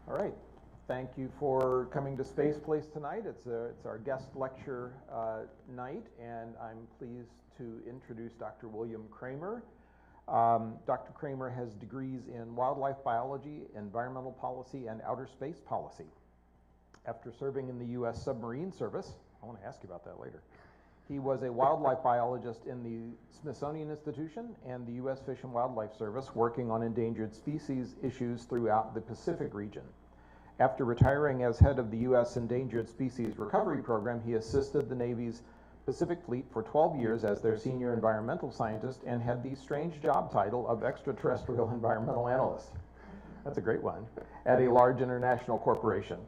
All right. Thank you for coming to Space Place tonight. It's our guest lecture night, and I'm pleased to introduce Dr. William Kramer. Dr. Kramer has degrees in wildlife biology, environmental policy, and outer space policy. After serving in the U.S. Submarine Service, I want to ask you about that later, he was a wildlife biologist in the Smithsonian Institution and the U.S. Fish and Wildlife Service, working on endangered species issues throughout the Pacific region. After retiring as head of the U.S. Endangered Species Recovery Program, he assisted the Navy's Pacific Fleet for 12 years as their senior environmental scientist and had the strange job title of extraterrestrial environmental analyst. That's a great one, at a large international corporation.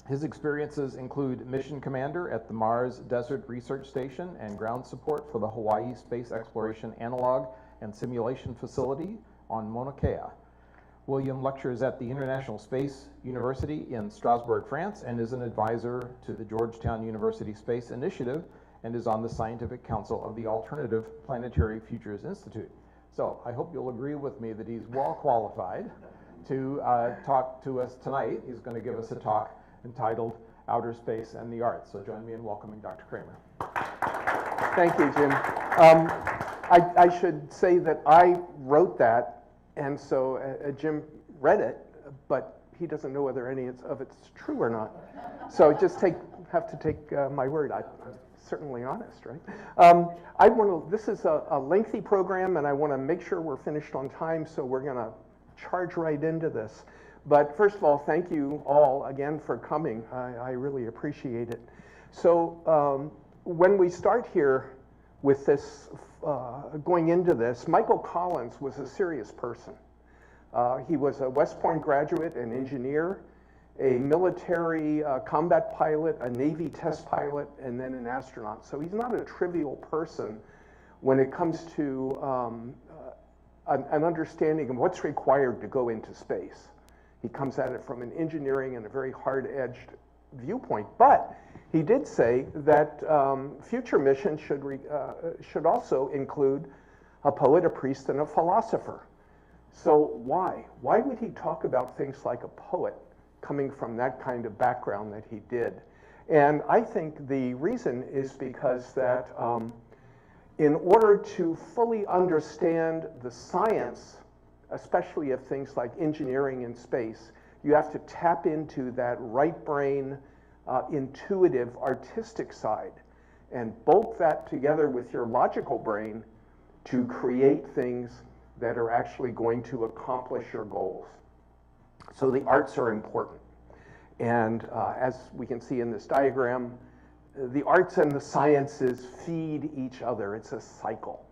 His experiences include mission commander at the Mars Desert Research Station and ground support for the Hawaii Space Exploration Analog and Simulation Facility on Mauna Kea. William lectures at the International Space University in Strasbourg, France, and is an advisor to the Georgetown University Space Initiative and is on the Scientific Council of the Alternative Planetary Futures Institute. So I hope you'll agree with me that he's well qualified to talk to us tonight. He's going to give us a talk entitled Outer Space and the Arts. So join me in welcoming Dr. Kramer. Thank you, Jim. I should say that I wrote that, and so Jim read it, but he doesn't know whether any of it's true or not. So just have to take my word. I'm certainly honest, right? This is a lengthy program, and I want to make sure we're finished on time, so we're going to charge right into this. But first of all, thank you all again for coming. I really appreciate it. So when we start here with this, going into this, Michael Collins was a serious person. He was a West Point graduate, an engineer, a military combat pilot, a Navy test pilot, and then an astronaut. So he's not a trivial person when it comes to an understanding of what's required to go into space. He comes at it from an engineering and a very hard-edged viewpoint. But he did say that future missions should also include a poet, a priest, and a philosopher. So why? Why would he talk about things like a poet coming from that kind of background that he did? And I think the reason is because that in order to fully understand the science, especially of things like engineering in space, you have to tap into that right brain, intuitive, artistic side, and bolt that together with your logical brain to create things that are actually going to accomplish your goals. So the arts are important. And as we can see in this diagram, the arts and the sciences feed each other. It's a cycle.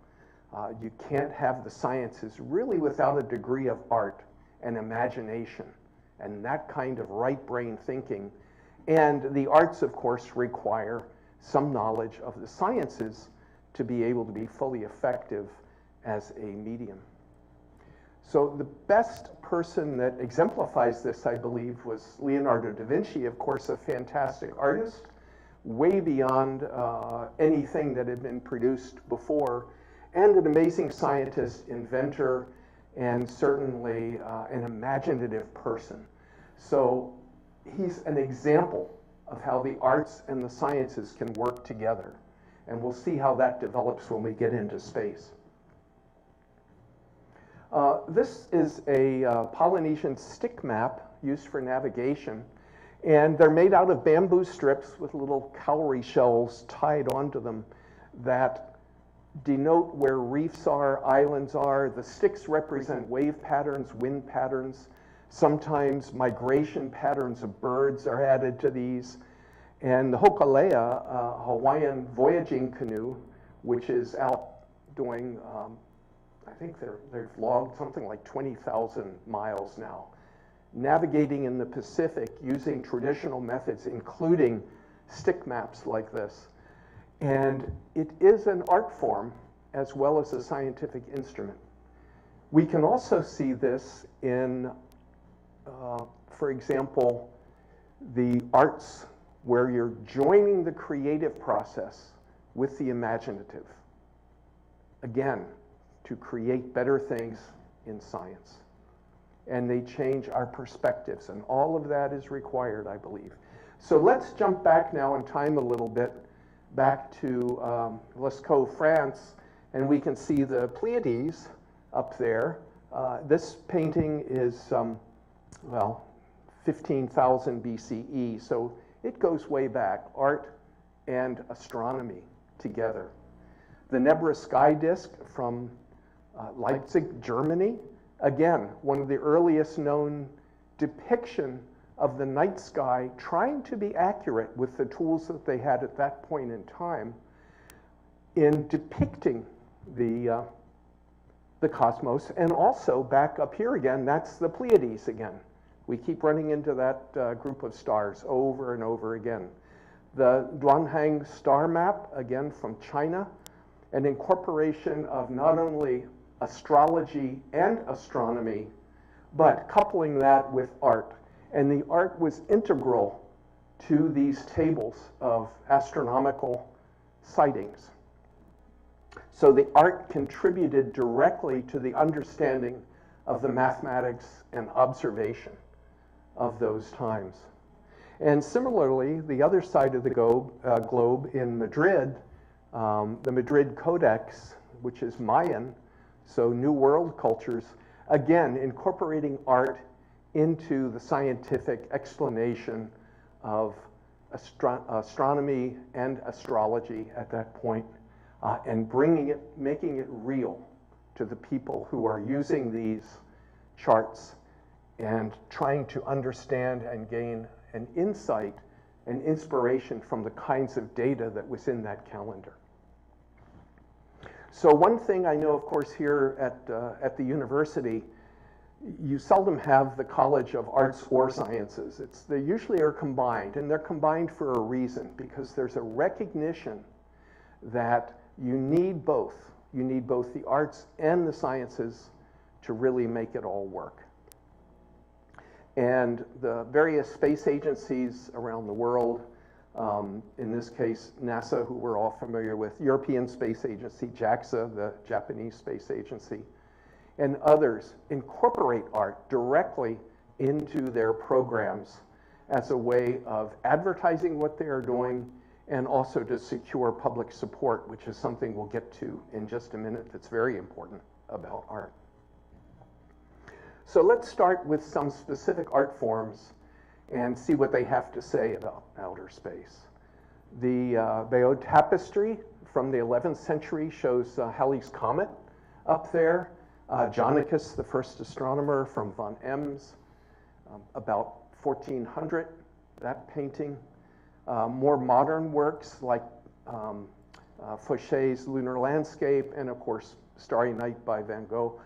You can't have the sciences really without a degree of art and imagination and that kind of right brain thinking. And the arts, of course, require some knowledge of the sciences to be able to be fully effective as a medium. So the best person that exemplifies this, I believe, was Leonardo da Vinci, of course, a fantastic artist, way beyond anything that had been produced before, and an amazing scientist, inventor, and certainly an imaginative person. So he's an example of how the arts and the sciences can work together. And we'll see how that develops when we get into space. This is a Polynesian stick map used for navigation. And they're made out of bamboo strips with little cowrie shells tied onto them that denote where reefs are, islands are. The sticks represent wave patterns, wind patterns. Sometimes migration patterns of birds are added to these. And the hokalea, a Hawaiian voyaging canoe, which is out doing, I think they've logged something like 20,000 miles now, navigating in the Pacific using traditional methods, including stick maps like this. And it is an art form as well as a scientific instrument. We can also see this in, for example, the arts, where you're joining the creative process with the imaginative, again, to create better things in science. and they change our perspectives, and all of that is required, I believe. So let's jump back now in time a little bit, back to Lascaux, France, and we can see the Pleiades up there. This painting is, well, 15,000 BCE, so it goes way back, art and astronomy together. The Nebra sky disk from Leipzig, Germany, again, one of the earliest known depiction of the night sky, trying to be accurate with the tools that they had at that point in time in depicting the cosmos. And also back up here again, that's the Pleiades again. We keep running into that group of stars over and over again. The Duanhang star map, again from China, an incorporation of not only astrology and astronomy, but coupling that with art. And the art was integral to these tables of astronomical sightings. So the art contributed directly to the understanding of the mathematics and observation of those times. And similarly, the other side of the globe in Madrid, the Madrid Codex, which is Mayan, so New World cultures, again, incorporating art into the scientific explanation of astronomy and astrology at that point, and making it real to the people who are using these charts and trying to understand and gain an insight and inspiration from the kinds of data that was in that calendar. So one thing I know, of course, here at the university, you seldom have the College of Arts or Sciences. They usually are combined, and they're combined for a reason, because there's a recognition that you need both. You need both the arts and the sciences to really make it all work. And the various space agencies around the world, in this case, NASA, who we're all familiar with, European Space Agency, JAXA, the Japanese Space Agency, and others incorporate art directly into their programs as a way of advertising what they are doing and also to secure public support, which is something we'll get to in just a minute that's very important about art. So let's start with some specific art forms and see what they have to say about outer space. The Bayeux tapestry from the 11th century shows Halley's Comet up there. Jonicus, the first astronomer, from von Ems, about 1400, that painting. More modern works like Fauché's Lunar Landscape, and of course, Starry Night by Van Gogh,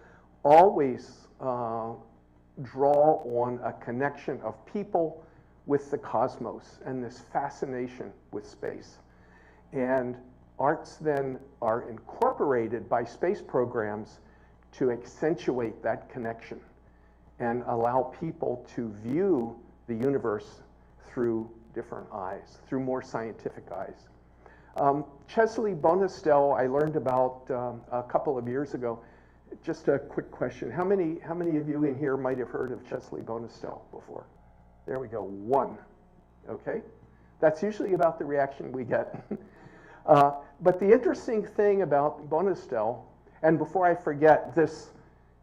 always draw on a connection of people with the cosmos and this fascination with space. And arts then are incorporated by space programs to accentuate that connection and allow people to view the universe through different eyes, through more scientific eyes. Chesley Bonestell, I learned about a couple of years ago. Just a quick question. How many of you in here might have heard of Chesley Bonestell before? There we go, one. Okay? That's usually about the reaction we get. But the interesting thing about Bonestell, and before I forget this,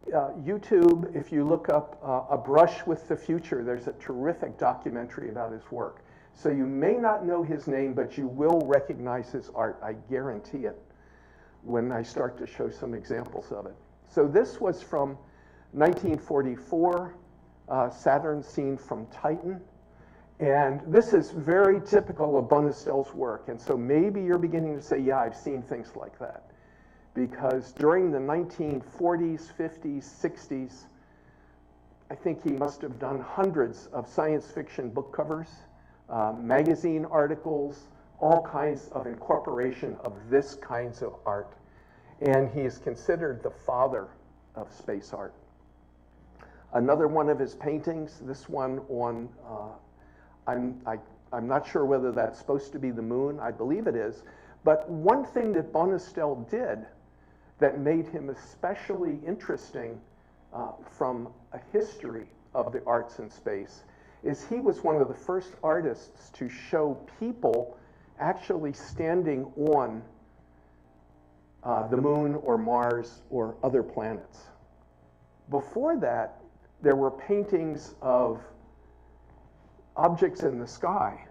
YouTube, if you look up A Brush with the Future, there's a terrific documentary about his work. So you may not know his name, but you will recognize his art, I guarantee it, when I start to show some examples of it. So this was from 1944, Saturn seen from Titan. And this is very typical of Bonestell's work. And so maybe you're beginning to say, yeah, I've seen things like that. Because during the 1940s, 50s, 60s, I think he must have done hundreds of science fiction book covers, magazine articles, all kinds of incorporation of this kinds of art. And he is considered the father of space art. Another one of his paintings, this one on, I'm not sure whether that's supposed to be the moon, I believe it is, but one thing that Bonestell did that made him especially interesting from a history of the arts in space is he was one of the first artists to show people actually standing on the moon or Mars or other planets. Before that, there were paintings of objects in the sky,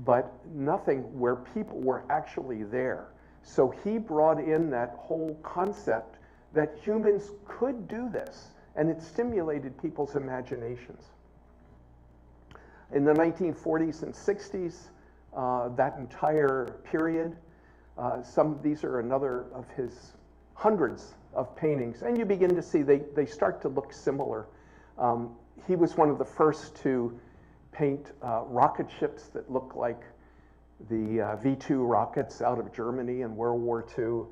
but nothing where people were actually there. So he brought in that whole concept that humans could do this, and it stimulated people's imaginations. In the 1940s and 60s, that entire period, these are another of his hundreds of paintings, and you begin to see they start to look similar. He was one of the first to paint rocket ships that look like the V-2 rockets out of Germany in World War II.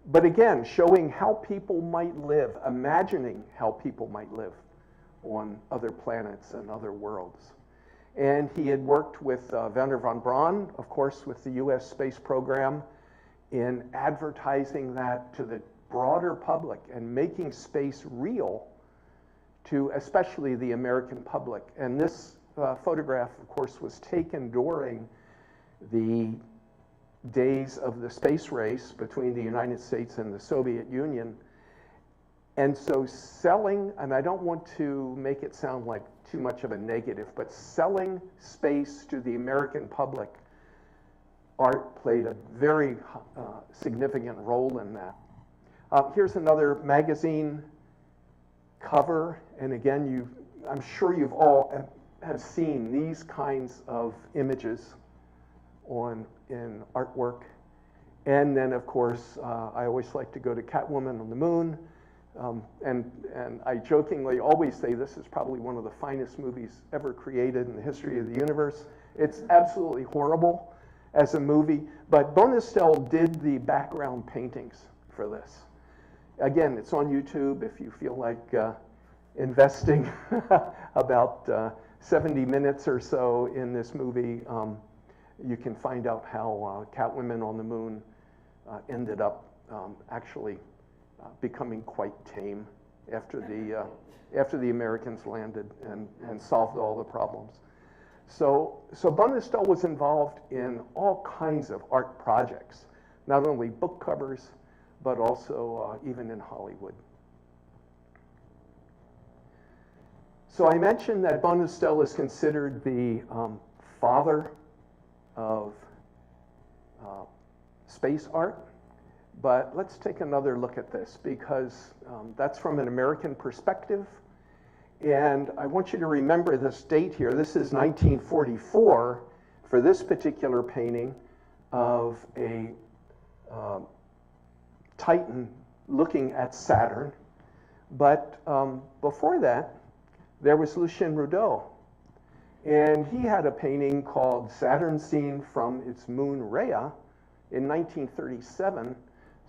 But again, showing how people might live, imagining how people might live on other planets and other worlds. And he had worked with Wernher von Braun, of course, with the US space program, in advertising that to the broader public and making space real to especially the American public. And this photograph, of course, was taken during the days of the space race between the United States and the Soviet Union. And so selling, and I don't want to make it sound like too much of a negative, but selling space to the American public, art played a very significant role in that. Here's another magazine cover, and again, I'm sure you've all have seen these kinds of images in artwork. And then, of course, I always like to go to Catwoman on the Moon. And I jokingly always say this is probably one of the finest movies ever created in the history of the universe. It's absolutely horrible as a movie, but Bonistel did the background paintings for this. Again, it's on YouTube if you feel like investing about 70 minutes or so in this movie. You can find out how Catwoman on the Moon ended up actually becoming quite tame after the Americans landed and solved all the problems. So Bonistel was involved in all kinds of art projects, not only book covers, but also even in Hollywood. So I mentioned that Bonistel is considered the father of space art. But let's take another look at this because that's from an American perspective. And I want you to remember this date here. This is 1944 for this particular painting of a Titan looking at Saturn. But before that, there was Lucien Rudeau. And he had a painting called Saturn Seen from its Moon Rhea in 1937.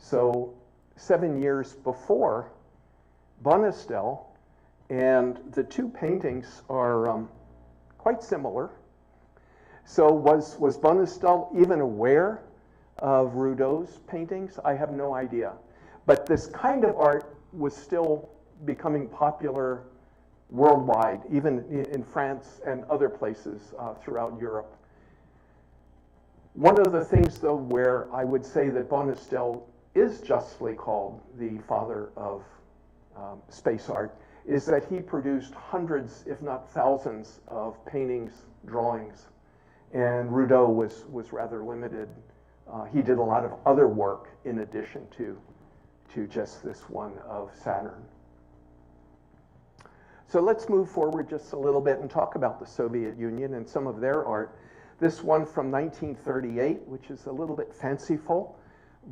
So 7 years before Bonistel, and the two paintings are quite similar. So was Bonistel even aware of Rudeau's paintings? I have no idea. But this kind of art was still becoming popular worldwide, even in France and other places throughout Europe. One of the things, though, where I would say that Bonistel is justly called the father of space art is that he produced hundreds, if not thousands, of paintings, drawings, and Rudeau was rather limited. He did a lot of other work in addition to just this one of Saturn. So let's move forward just a little bit and talk about the Soviet Union and some of their art. This one from 1938, which is a little bit fanciful,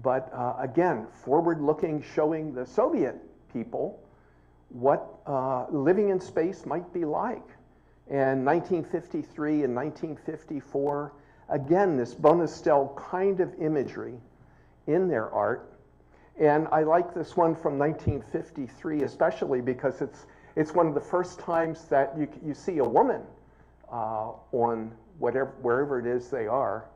but again, forward-looking, showing the Soviet people what living in space might be like. And 1953 and 1954, again, this Bonistel kind of imagery in their art. And I like this one from 1953 especially because it's one of the first times that you see a woman on wherever it is they are.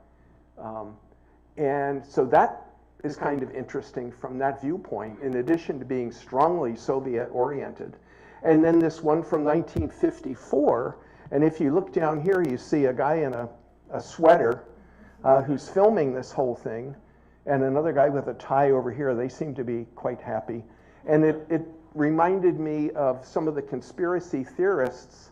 And so that is kind of interesting from that viewpoint, in addition to being strongly Soviet-oriented. And then this one from 1954, and if you look down here, you see a guy in a sweater who's filming this whole thing, and another guy with a tie over here. They seem to be quite happy. And it reminded me of some of the conspiracy theorists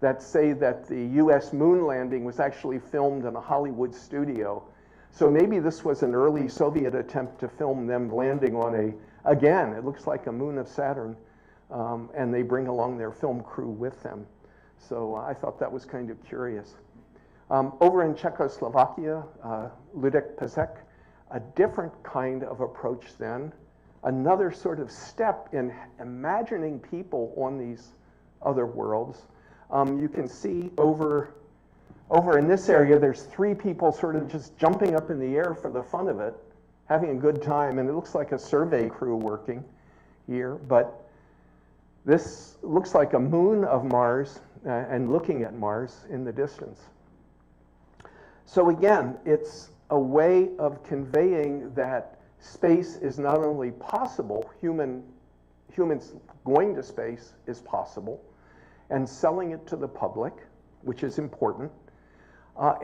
that say that the US moon landing was actually filmed in a Hollywood studio. So maybe this was an early Soviet attempt to film them landing on again, it looks like a moon of Saturn, and they bring along their film crew with them. So I thought that was kind of curious. Over in Czechoslovakia, Ludek Pezek, a different kind of approach then, another sort of step in imagining people on these other worlds. You can see over in this area, there's 3 people sort of just jumping up in the air for the fun of it, having a good time, and it looks like a survey crew working here, but this looks like a moon of Mars and looking at Mars in the distance. So again, it's a way of conveying that space is not only possible, humans going to space is possible, and selling it to the public, which is important,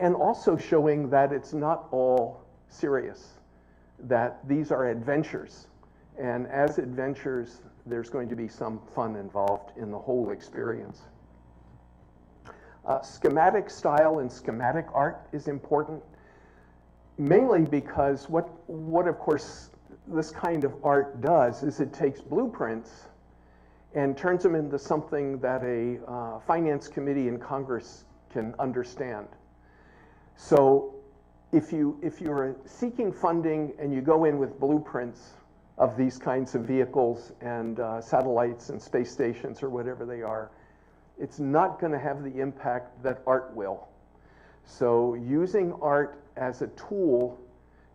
and also showing that it's not all serious, that these are adventures. And as adventures, there's going to be some fun involved in the whole experience. Schematic style and schematic art is important, mainly because what of course this kind of art does is it takes blueprints and turns them into something that a finance committee in Congress can understand. So if you're seeking funding and you go in with blueprints of these kinds of vehicles and satellites and space stations or whatever they are, it's not going to have the impact that art will. So using art as a tool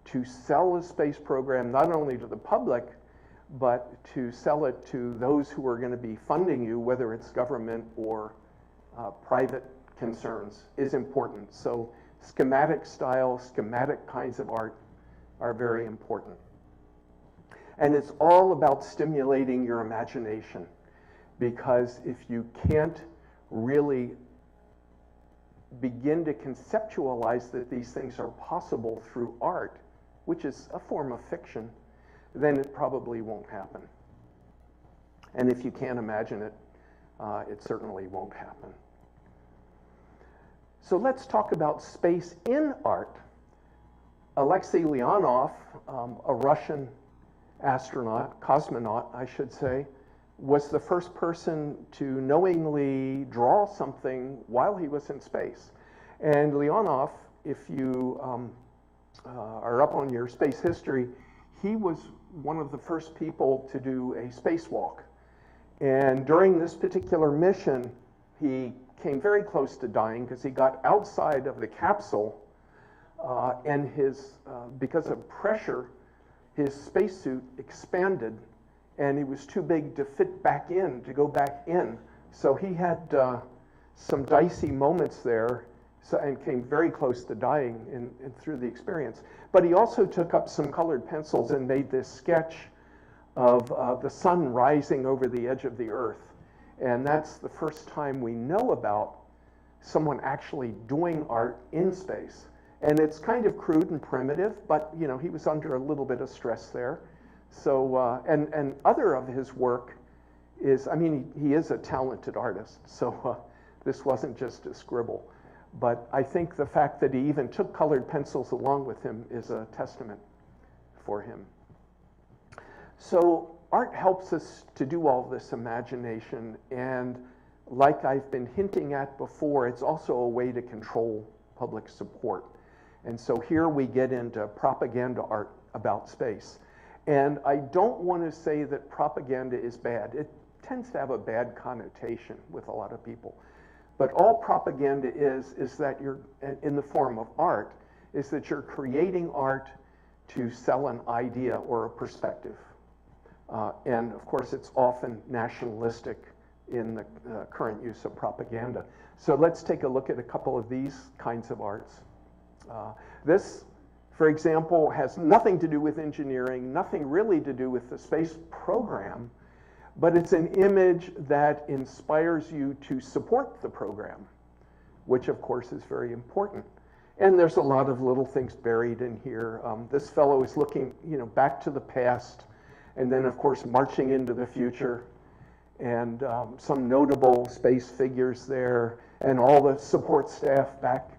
to sell a space program not only to the public, but to sell it to those who are going to be funding you, whether it's government or private concerns, is important. So schematic style, schematic kinds of art are very important. And it's all about stimulating your imagination, because if you can't really begin to conceptualize that these things are possible through art, which is a form of fiction, then it probably won't happen. And if you can't imagine it, it certainly won't happen. So let's talk about space in art. Alexei Leonov, a Russian astronaut, cosmonaut, I should say, was the first person to knowingly draw something while he was in space. And Leonov, if you are up on your space history, he was one of the first people to do a spacewalk. And during this particular mission, he came very close to dying because he got outside of the capsule and because of pressure, his spacesuit expanded and he was too big to fit back in, to go back in. So he had some dicey moments there and came very close to dying through the experience. But he also took up some colored pencils and made this sketch of the sun rising over the edge of the Earth. And that's the first time we know about someone actually doing art in space. And it's kind of crude and primitive, but you know, he was under a little bit of stress there. So, and other of his work is, I mean, he is a talented artist, so this wasn't just a scribble. But I think the fact that he even took colored pencils along with him is a testament for him. So art helps us to do all this imagination, and like I've been hinting at before, it's also a way to control public support. And so here we get into propaganda art about space. And I don't want to say that propaganda is bad. It tends to have a bad connotation with a lot of people. But all propaganda is that you're, in the form of art, is that you're creating art to sell an idea or a perspective. And of course, it's often nationalistic in the current use of propaganda. So let's take a look at a couple of these kinds of arts. This, for example, has nothing to do with engineering, nothing really to do with the space program, but it's an image that inspires you to support the program, which of course is very important. And there's a lot of little things buried in here. This fellow is looking, back to the past, and then of course marching into the future, and some notable space figures there, and all the support staff back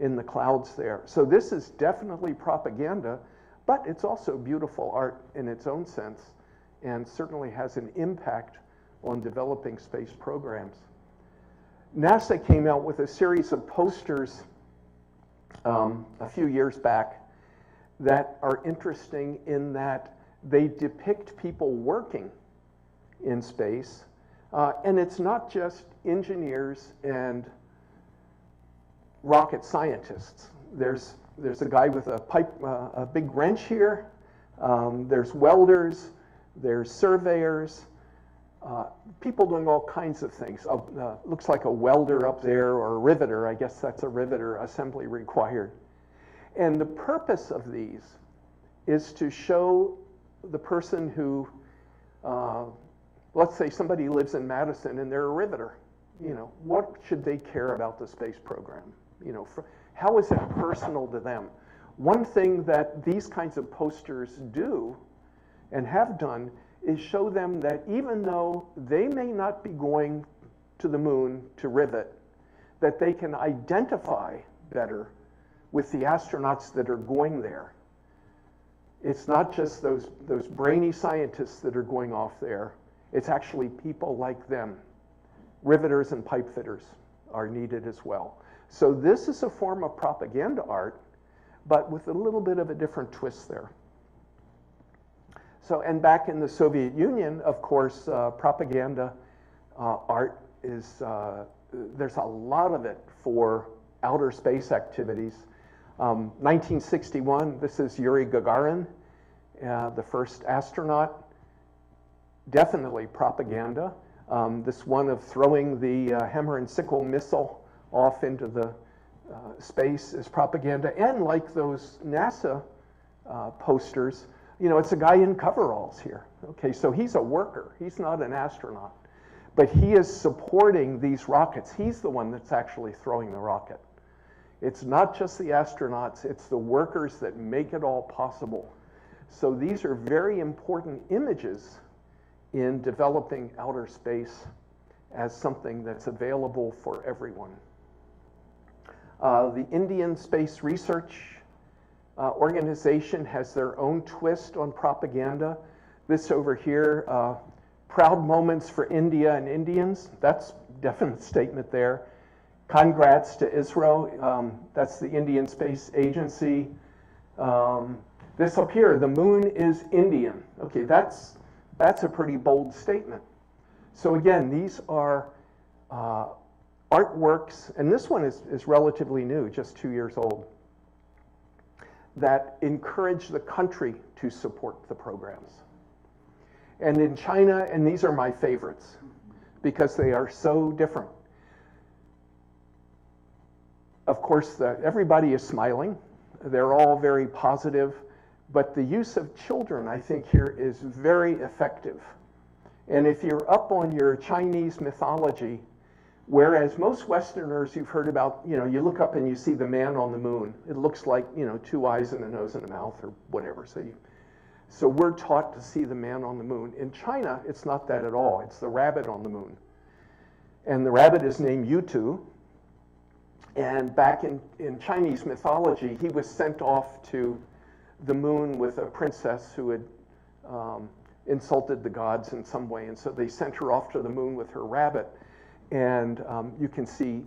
in the clouds there. So this is definitely propaganda, but it's also beautiful art in its own sense, and certainly has an impact on developing space programs. NASA came out with a series of posters a few years back that are interesting in that they depict people working in space, and it's not just engineers and rocket scientists. There's a guy with a big wrench here. There's welders. There's surveyors. People doing all kinds of things. Looks like a welder up there, or a riveter. I guess that's a riveter, assembly required. And the purpose of these is to show the person who, let's say somebody lives in Madison and they're a riveter. What should they care about the space program? How is it personal to them? One thing that these kinds of posters do and have done is show them that even though they may not be going to the moon to rivet, that they can identify better with the astronauts that are going there. It's not just those brainy scientists that are going off there. It's actually people like them. Riveters and pipe fitters are needed as well. So this is a form of propaganda art, but with a little bit of a different twist there. So, and back in the Soviet Union, of course, propaganda art is, there's a lot of it for outer space activities. 1961, this is Yuri Gagarin, the first astronaut. Definitely propaganda. This one of throwing the hammer and sickle missile off into the space is propaganda. And like those NASA posters, it's a guy in coveralls here. Okay, so he's a worker. He's not an astronaut. But he is supporting these rockets. He's the one that's actually throwing the rocket. It's not just the astronauts, it's the workers that make it all possible. So these are very important images in developing outer space as something that's available for everyone. The Indian Space Research Organization has their own twist on propaganda. This over here, proud moments for India and Indians. That's a definite statement there. Congrats to ISRO. That's the Indian Space Agency. This up here, the moon is Indian. Okay, that's a pretty bold statement. So again, these are artworks, and this one is relatively new, just 2 years old, that encourage the country to support the programs. And in China, and these are my favorites, because they are so different. Of course, everybody is smiling. They're all very positive, but the use of children, I think, here is very effective. And if you're up on your Chinese mythology, whereas most Westerners you've heard about, you look up and you see the man on the moon. It looks like, 2 eyes and a nose and a mouth or whatever. So we're taught to see the man on the moon. In China, it's not that at all. It's the rabbit on the moon. And the rabbit is named Yutu. And back in Chinese mythology, he was sent off to the moon with a princess who had insulted the gods in some way. And so they sent her off to the moon with her rabbit. And you can see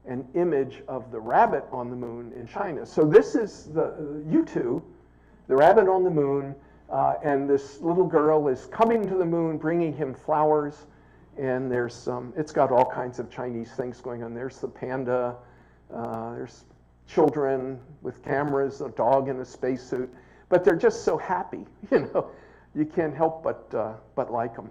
an image of the rabbit on the moon in China. So this is the Yutu, the rabbit on the moon, and this little girl is coming to the moon, bringing him flowers, and there's it's got all kinds of Chinese things going on. There's the panda, there's children with cameras, a dog in a spacesuit, but they're just so happy, you can't help but like them.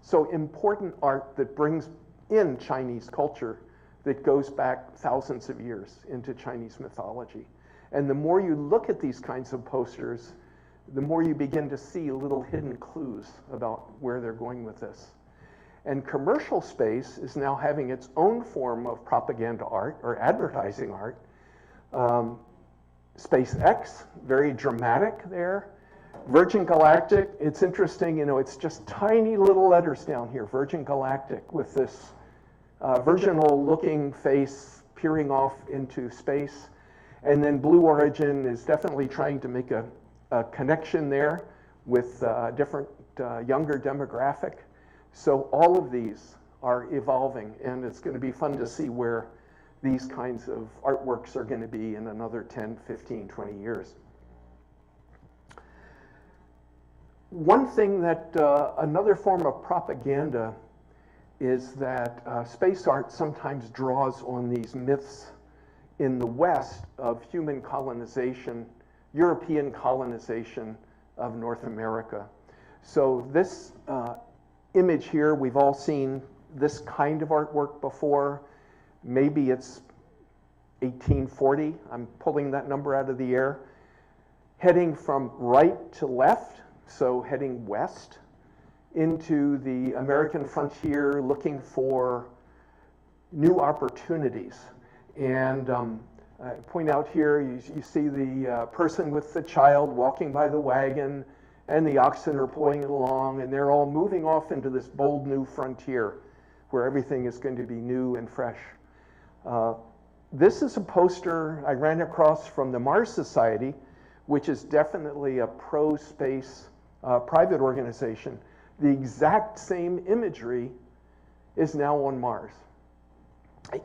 So important art that brings in Chinese culture that goes back thousands of years into Chinese mythology. And the more you look at these kinds of posters, the more you begin to see little hidden clues about where they're going with this. And commercial space is now having its own form of propaganda art or advertising art. SpaceX, very dramatic there. Virgin Galactic, it's interesting, it's just tiny little letters down here, Virgin Galactic, with this virginal looking face peering off into space. And then Blue Origin is definitely trying to make a connection there with a different younger demographic. So all of these are evolving, and it's going to be fun to see where these kinds of artworks are going to be in another 10, 15, 20 years. One thing that, another form of propaganda is that space art sometimes draws on these myths in the West of human colonization, European colonization of North America. So this image here, we've all seen this kind of artwork before. Maybe it's 1840, I'm pulling that number out of the air, heading from right to left, so heading west into the American frontier, looking for new opportunities. And I point out here, you see the person with the child walking by the wagon, and the oxen are pulling it along, and they're all moving off into this bold new frontier where everything is going to be new and fresh. This is a poster I ran across from the Mars Society, which is definitely a pro-space private organization. The exact same imagery is now on Mars,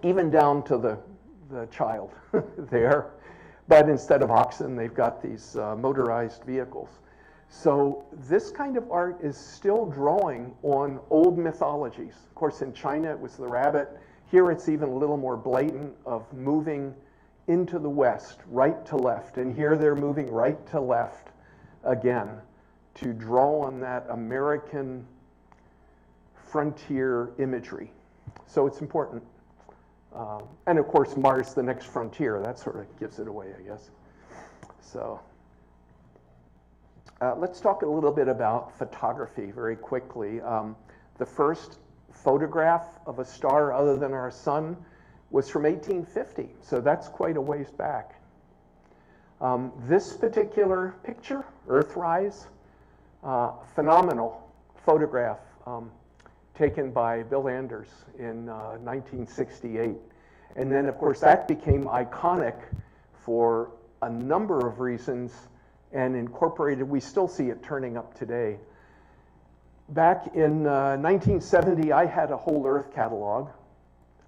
even down to the child there. But instead of oxen, they've got these motorized vehicles. So this kind of art is still drawing on old mythologies. Of course, in China, it was the rabbit. Here, it's even a little more blatant of moving into the West, right to left. And here, they're moving right to left again to draw on that American frontier imagery. So it's important. And of course, Mars, the next frontier, that sort of gives it away, I guess. So let's talk a little bit about photography very quickly. The first photograph of a star other than our sun was from 1850, so that's quite a ways back. This particular picture, Earthrise, phenomenal photograph taken by Bill Anders in 1968. And then, of course, that became iconic for a number of reasons and incorporated. We still see it turning up today. Back in 1970, I had a whole Earth catalog.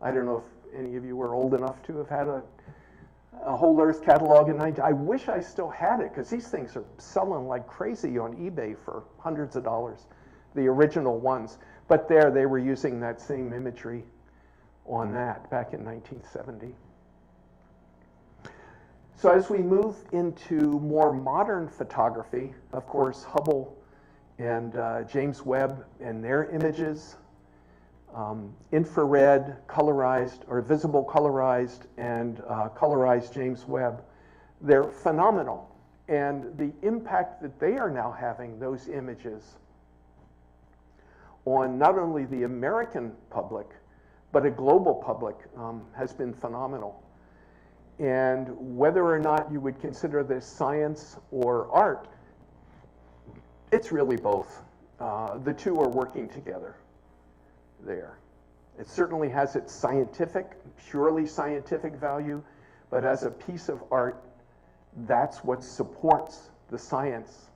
I don't know if any of you were old enough to have had a whole Earth catalog in 19. I wish I still had it, because these things are selling like crazy on eBay for hundreds of dollars, the original ones. But there, they were using that same imagery on that back in 1970. So as we move into more modern photography, of course, Hubble and James Webb and their images, infrared, colorized, or visible colorized, and colorized James Webb, they're phenomenal. And the impact that they are now having, those images, on not only the American public, but a global public, has been phenomenal. And whether or not you would consider this science or art, it's really both. The two are working together there. It certainly has its scientific, purely scientific value, but as a piece of art, that's what supports the science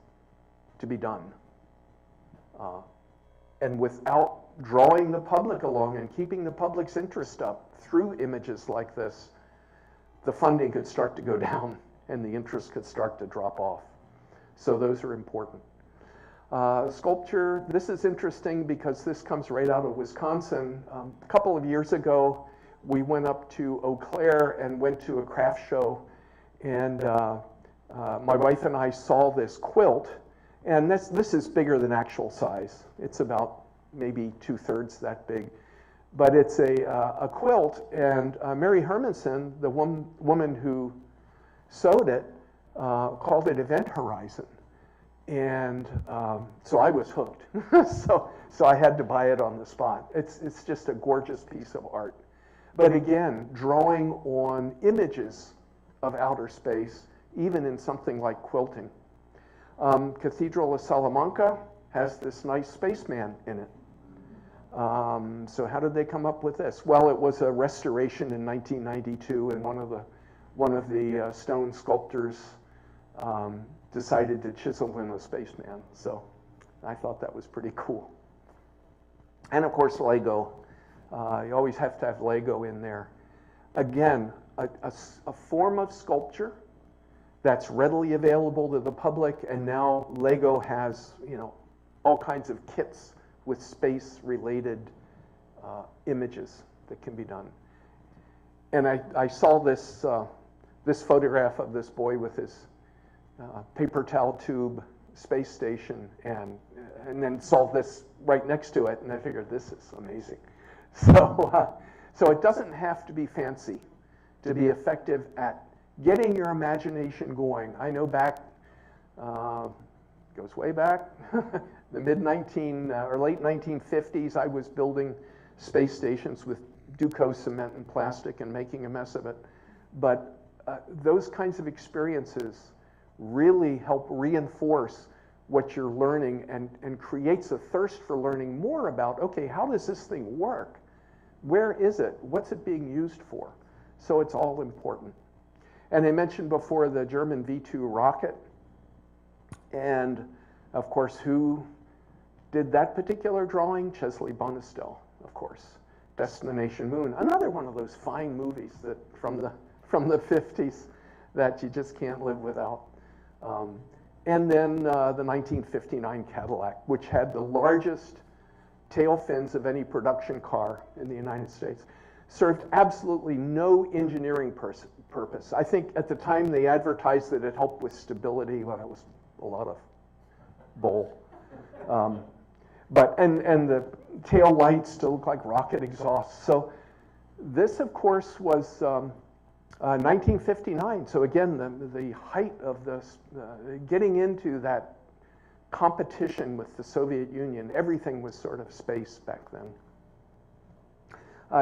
to be done. And without drawing the public along and keeping the public's interest up through images like this, the funding could start to go down and the interest could start to drop off. So those are important. Sculpture, this is interesting because this comes right out of Wisconsin. A couple of years ago, we went up to Eau Claire and went to a craft show, and my wife and I saw this quilt, and this is bigger than actual size. It's about maybe 2/3 that big, but it's a quilt, and Mary Hermanson, the woman who sewed it, called it Event Horizon. And so I was hooked. so I had to buy it on the spot. It's just a gorgeous piece of art. But again, drawing on images of outer space, even in something like quilting. Cathedral of Salamanca has this nice spaceman in it. So how did they come up with this? Well, it was a restoration in 1992, and one of the stone sculptors decided to chisel in a spaceman. So I thought that was pretty cool. And of course, Lego. You always have to have Lego in there. Again, a form of sculpture that's readily available to the public, and now Lego has, all kinds of kits with space-related images that can be done. And I saw this photograph of this boy with his paper towel tube space station, and then saw this right next to it, and I figured, this is amazing. So it doesn't have to be fancy to be effective at getting your imagination going. I know goes way back, the late 1950s, I was building space stations with Duco cement and plastic and making a mess of it. But those kinds of experiences really help reinforce what you're learning and creates a thirst for learning more about, okay, how does this thing work? Where is it? What's it being used for? So it's all important. And I mentioned before the German V2 rocket. And of course, who did that particular drawing? Chesley Bonestell, of course. Destination Moon, another one of those fine movies that from the 50s that you just can't live without. And then the 1959 Cadillac, which had the largest tail fins of any production car in the United States, served absolutely no engineering purpose. I think at the time they advertised that it helped with stability. Well, that was a lot of bull. And the tail lights still look like rocket exhausts. So this, of course, was 1959. So again, the height of this, getting into that competition with the Soviet Union, everything was sort of space back then.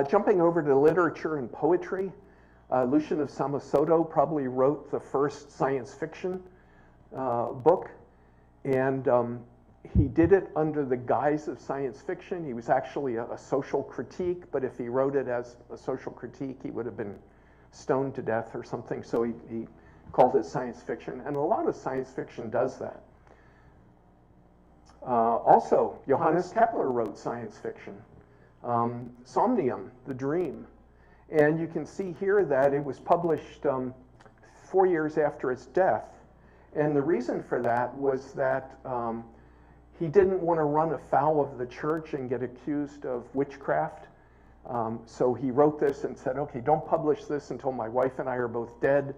Jumping over to literature and poetry, Lucian of Samosata probably wrote the first science fiction book, and he did it under the guise of science fiction. He was actually a social critique, but if he wrote it as a social critique, he would have been stoned to death or something, so he called it science fiction, and a lot of science fiction does that. Also, Johannes Kepler wrote science fiction. Somnium, The Dream. And you can see here that it was published 4 years after its death. And the reason for that was that he didn't want to run afoul of the church and get accused of witchcraft. So he wrote this and said, okay, don't publish this until my wife and I are both dead,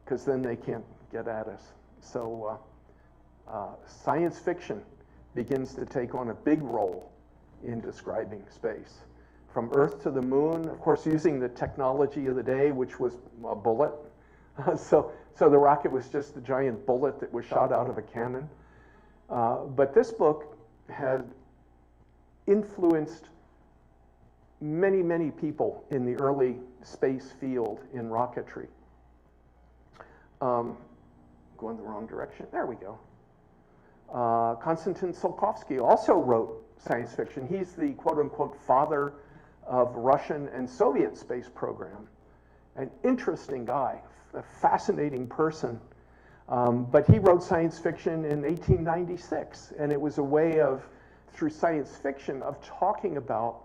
because then they can't get at us. So science fiction begins to take on a big role in describing space. From Earth to the moon, of course, using the technology of the day, which was a bullet. So the rocket was just a giant bullet that was shot out of a cannon. But this book had influenced many, many people in the early space field in rocketry. Going the wrong direction. There we go. Konstantin Tsiolkovsky also wrote science fiction. He's the quote-unquote father of Russian and Soviet space program. An interesting guy, a fascinating person. But he wrote science fiction in 1896, and it was a way of, through science fiction, of talking about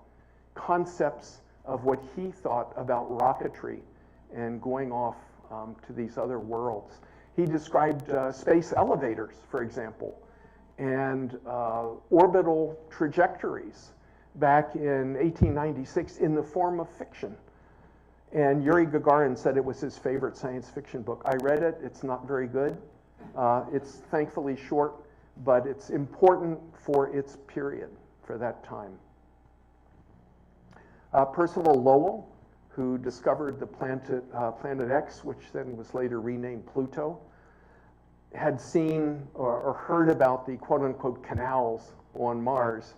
concepts of what he thought about rocketry and going off to these other worlds. He described space elevators, for example, and orbital trajectories back in 1896 in the form of fiction. And Yuri Gagarin said it was his favorite science fiction book. I read it. It's not very good. It's thankfully short, but it's important for its period, for that time. Percival Lowell, who discovered the planet X, which then was later renamed Pluto. had seen or heard about the quote-unquote canals on Mars,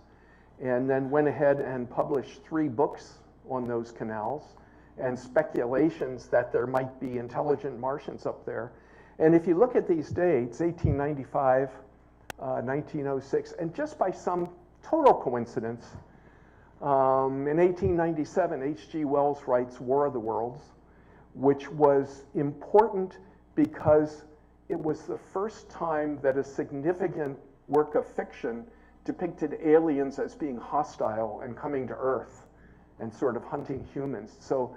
and then went ahead and published 3 books on those canals and speculations that there might be intelligent Martians up there. And if you look at these dates, 1895, 1906, and just by some total coincidence, in 1897, H.G. Wells writes War of the Worlds, which was important because it was the first time that a significant work of fiction depicted aliens as being hostile and coming to Earth and sort of hunting humans. So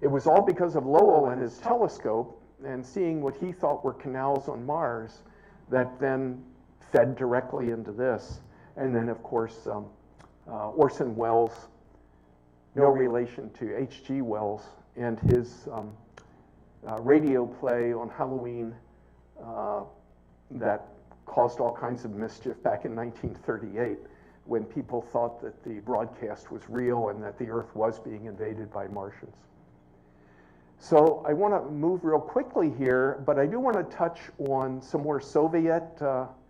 it was all because of Lowell and his telescope and seeing what he thought were canals on Mars that then fed directly into this. And then, of course, Orson Welles, no relation to H.G. Wells, and his radio play on Halloween that caused all kinds of mischief back in 1938 when people thought that the broadcast was real and that the Earth was being invaded by Martians. So I want to move real quickly here, but I do want to touch on some more Soviet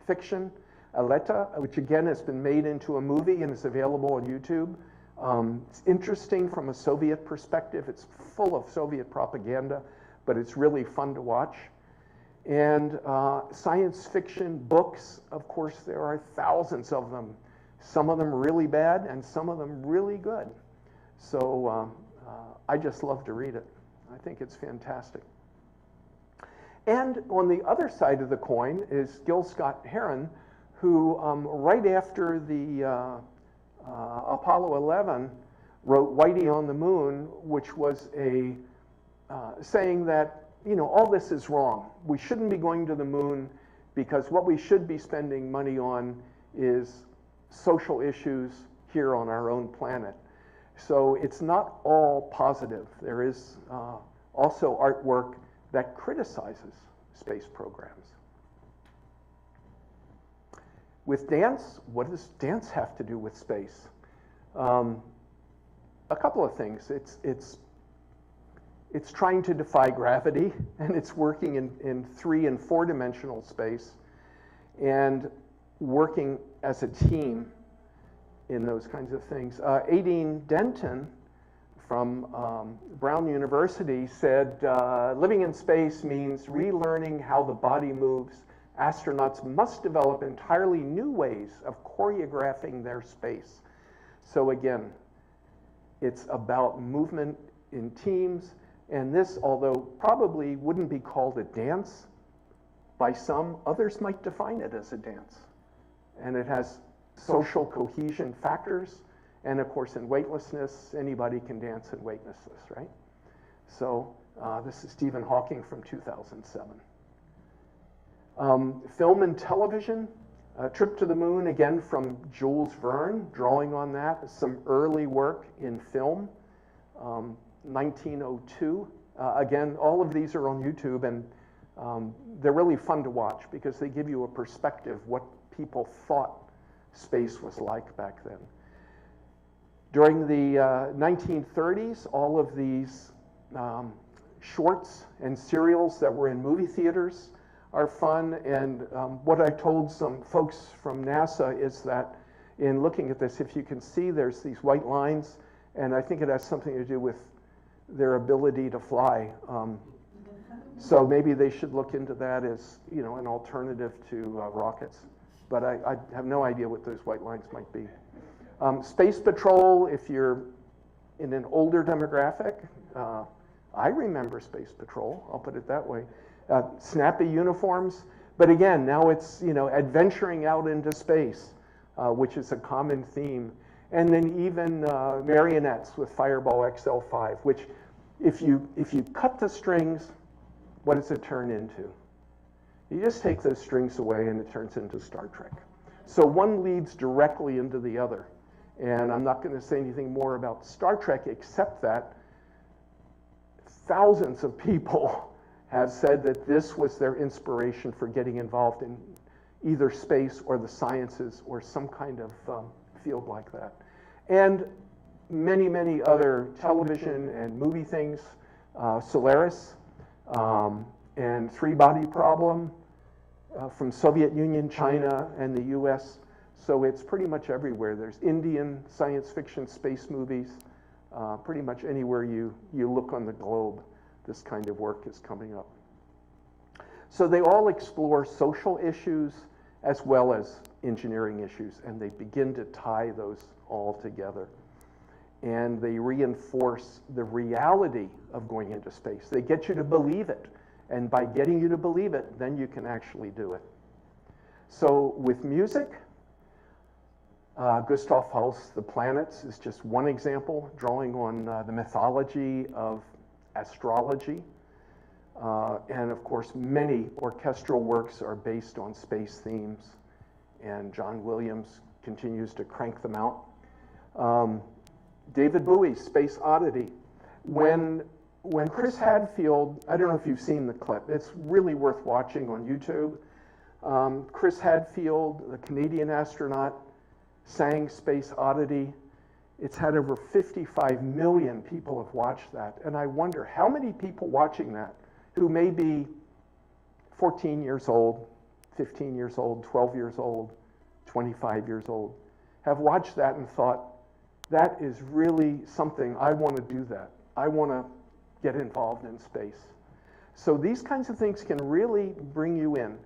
fiction. Aleta, which again has been made into a movie and is available on YouTube. It's interesting from a Soviet perspective. It's full of Soviet propaganda, but it's really fun to watch. And science fiction books, of course, there are thousands of them. Some of them really bad and some of them really good. So I just love to read it. I think it's fantastic. And on the other side of the coin is Gil Scott-Heron, who right after the Apollo 11 wrote Whitey on the Moon, which was a saying that, you know, all this is wrong. We shouldn't be going to the moon because what we should be spending money on is social issues here on our own planet. So it's not all positive. There is also artwork that criticizes space programs. With dance, what does dance have to do with space? A couple of things. It's trying to defy gravity, and it's working in 3- and 4-dimensional space, and working as a team in those kinds of things. Aideen Denton from Brown University said, living in space means relearning how the body moves. Astronauts must develop entirely new ways of choreographing their space. So again, it's about movement in teams, and this, although probably wouldn't be called a dance by some, others might define it as a dance. And it has social cohesion factors, and of course in weightlessness, anybody can dance in weightlessness, right? So this is Stephen Hawking from 2007. Film and television, Trip to the Moon, again from Jules Verne, drawing on that. Some early work in film, 1902. Again, all of these are on YouTube, and they're really fun to watch because they give you a perspective what people thought space was like back then. During the 1930s, all of these shorts and serials that were in movie theaters are fun, and what I told some folks from NASA is that in looking at this, if you can see there's these white lines, and I think it has something to do with their ability to fly. So maybe they should look into that as, you know, an alternative to rockets. But I have no idea what those white lines might be. Space Patrol, if you're in an older demographic, I remember Space Patrol, I'll put it that way. Snappy uniforms, but again, now it's, you know, adventuring out into space, which is a common theme. And then even marionettes with Fireball XL5, which if you cut the strings, what does it turn into? You just take those strings away and it turns into Star Trek. So one leads directly into the other. And I'm not going to say anything more about Star Trek except that thousands of people have said that this was their inspiration for getting involved in either space or the sciences or some kind of field like that. And many, many other television and movie things, Solaris, and Three Body Problem, from Soviet Union, China, and the US. So it's pretty much everywhere. There's Indian science fiction space movies. Pretty much anywhere you look on the globe, this kind of work is coming up. So they all explore social issues as well as engineering issues, and they begin to tie those all together. And they reinforce the reality of going into space. They get you to believe it, and by getting you to believe it, then you can actually do it. So with music, Gustav Holst's The Planets is just one example, drawing on the mythology of astrology. And of course, many orchestral works are based on space themes, and John Williams continues to crank them out. David Bowie's Space Oddity. When Chris Hadfield, I don't know if you've seen the clip, it's really worth watching on YouTube. Chris Hadfield, the Canadian astronaut, sang Space Oddity. It's had over 55 million people have watched that. And I wonder how many people watching that who may be 14 years old, 15 years old, 12 years old, 25 years old, have watched that and thought, that is really something, I want to do that. I want to get involved in space. So these kinds of things can really bring you in.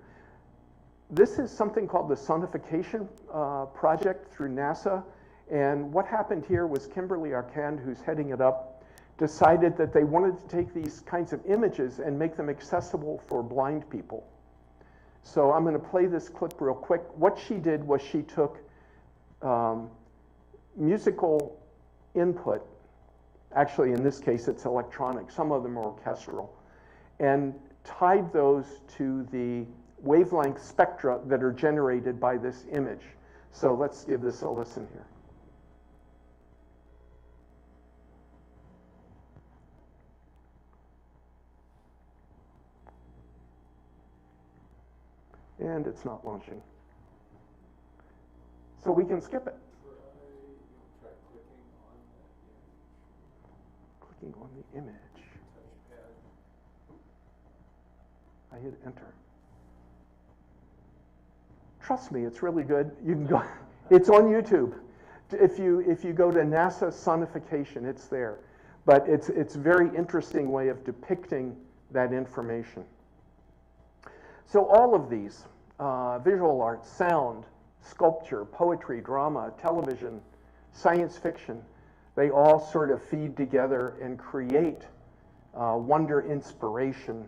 This is something called the Sonification Project through NASA. And what happened here was Kimberly Arcand, who's heading it up, decided that they wanted to take these kinds of images and make them accessible for blind people. So I'm going to play this clip real quick. What she did was she took musical input, actually in this case it's electronic, some of them are orchestral, and tied those to the wavelength spectra that are generated by this image. So let's give this a listen here. And it's not launching. So we can skip it. Try clicking on Clicking on the image. touchpad. I hit enter. Trust me, it's really good. You can go, it's on YouTube. If you go to NASA Sonification, it's there. But it's a very interesting way of depicting that information. So all of these, visual arts, sound, sculpture, poetry, drama, television, science fiction, they all sort of feed together and create wonder, inspiration,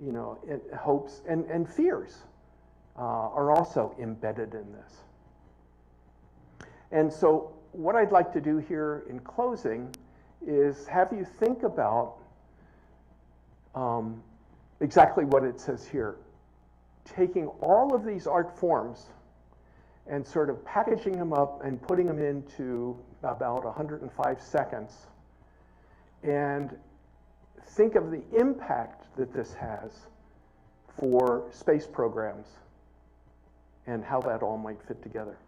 you know, hopes, and fears are also embedded in this. And so what I'd like to do here in closing is have you think about exactly what it says here. Taking all of these art forms and sort of packaging them up and putting them into about 105 seconds, and think of the impact that this has for space programs and how that all might fit together.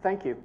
Thank you.